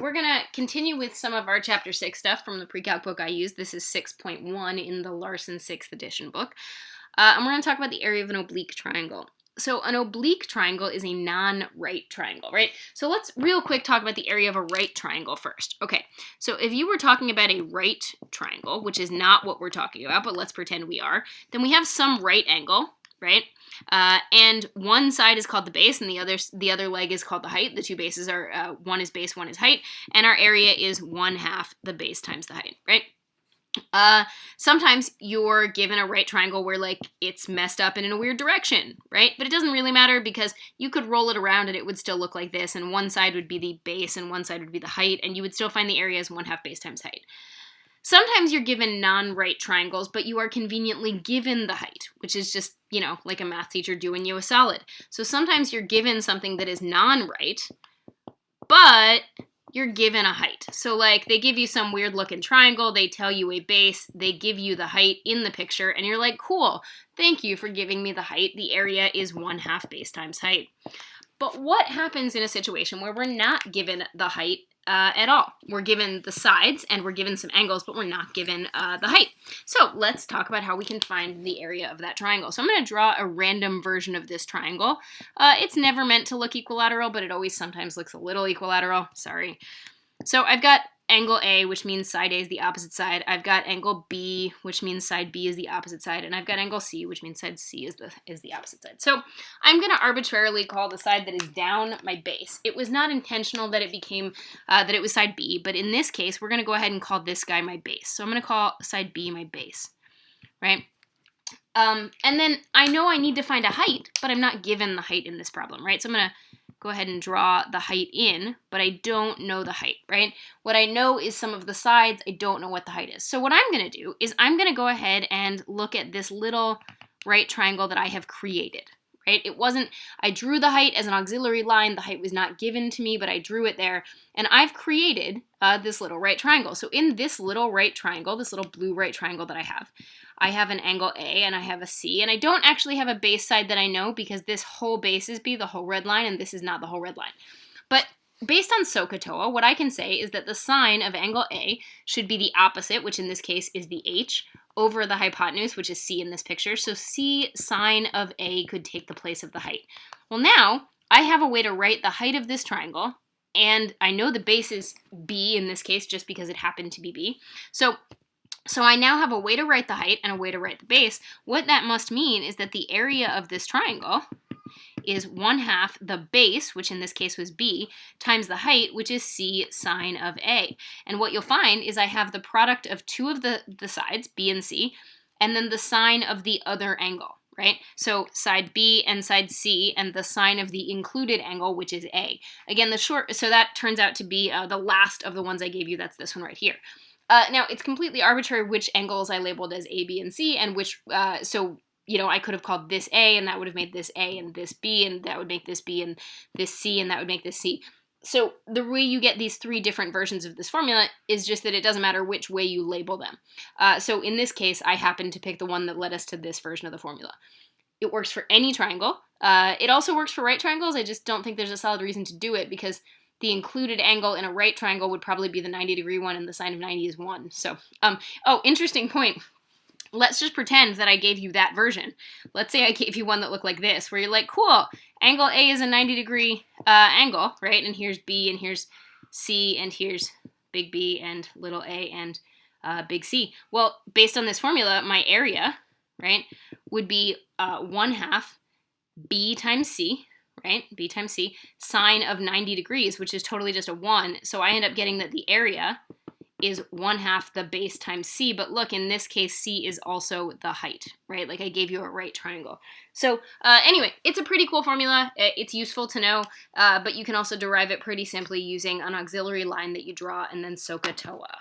We're going to continue with some of our Chapter 6 stuff from the pre-calc book I used. This is 6.1 in the Larson 6th edition book. And we're going to talk about the area of an oblique triangle. So an oblique triangle is a non-right triangle, right? So let's real quick talk about the area of a right triangle first. Okay, so if you were talking about a right triangle, which is not what we're talking about, but let's pretend we are, then we have some right angle, right? And one side is called the base, and the other leg is called the height. The two bases are, one is base, one is height, and our area is 1/2 the base times the height, right? Sometimes you're given a right triangle where, like, it's messed up and in a weird direction, right? But it doesn't really matter because you could roll it around and it would still look like this, and one side would be the base and one side would be the height, and you would still find the area as 1/2 base times height. Sometimes you're given non-right triangles, but you are conveniently given the height, which is just, you know, like a math teacher doing you a solid. So sometimes you're given something that is non-right, but you're given a height. So, like, they give you some weird looking triangle, they tell you a base, they give you the height in the picture, and you're like, cool, thank you for giving me the height. The area is 1/2 base times height. But what happens in a situation where we're not given the height at all? We're given the sides and we're given some angles, but we're not given the height. So let's talk about how we can find the area of that triangle. So I'm going to draw a random version of this triangle. It's never meant to look equilateral, but it always sometimes looks a little equilateral. Sorry. So I've got angle A, which means side A is the opposite side. I've got angle B, which means side B is the opposite side. And I've got angle C, which means side C is the opposite side. So I'm going to arbitrarily call the side that is down my base. It was not intentional that it became, that it was side B, but in this case, we're going to go ahead and call this guy my base. So I'm going to call side B my base, right? And then I know I need to find a height, but I'm not given the height in this problem, right? So I'm going to go ahead and draw the height in, but I don't know the height, right? What I know is some of the sides. I don't know what the height is. So what I'm going to do is I'm going to go ahead and look at this little right triangle that I have created, right? It wasn't, I drew the height as an auxiliary line. The height was not given to me, but I drew it there. And I've created this little right triangle. So in this little right triangle, this little blue right triangle that I have an angle A and I have a C, and I don't actually have a base side that I know because this whole base is B, the whole red line, and this is not the whole red line. But based on SOHCAHTOA, what I can say is that the sine of angle A should be the opposite, which in this case is the H, over the hypotenuse, which is C in this picture. So C sine of A could take the place of the height. Well, now I have a way to write the height of this triangle, and I know the base is B in this case just because it happened to be B. So I now have a way to write the height and a way to write the base. What that must mean is that the area of this triangle is 1/2 the base, which in this case was B, times the height, which is C sine of A. And what you'll find is I have the product of two of the sides, B and C, and then the sine of the other angle, right? So side B and side C, and the sine of the included angle, which is A. Again, so that turns out to be the last of the ones I gave you. That's this one right here. Now, it's completely arbitrary which angles I labeled as A, B, and C, and which, so, you know, I could have called this A, and that would have made this A, and this B, and that would make this B, and this C, and that would make this C. So the way you get these three different versions of this formula is just that it doesn't matter which way you label them. So in this case, I happened to pick the one that led us to this version of the formula. It works for any triangle. It also works for right triangles. I just don't think there's a solid reason to do it because the included angle in a right triangle would probably be the 90-degree one, and the sine of 90 is 1. So, oh, interesting point. Let's just pretend that I gave you that version. Let's say I gave you one that looked like this, where you're like, cool, angle A is a 90-degree angle, right? And here's B, and here's C, and here's big B, and little a, and big C. Well, based on this formula, my area, right, would be 1/2 B times C, right? B times C, sine of 90 degrees, which is totally just a 1. So I end up getting that the area is 1/2 the base times C. But look, in this case, C is also the height, right? Like I gave you a right triangle. So anyway, it's a pretty cool formula. It's useful to know, but you can also derive it pretty simply using an auxiliary line that you draw and then SOHCAHTOA.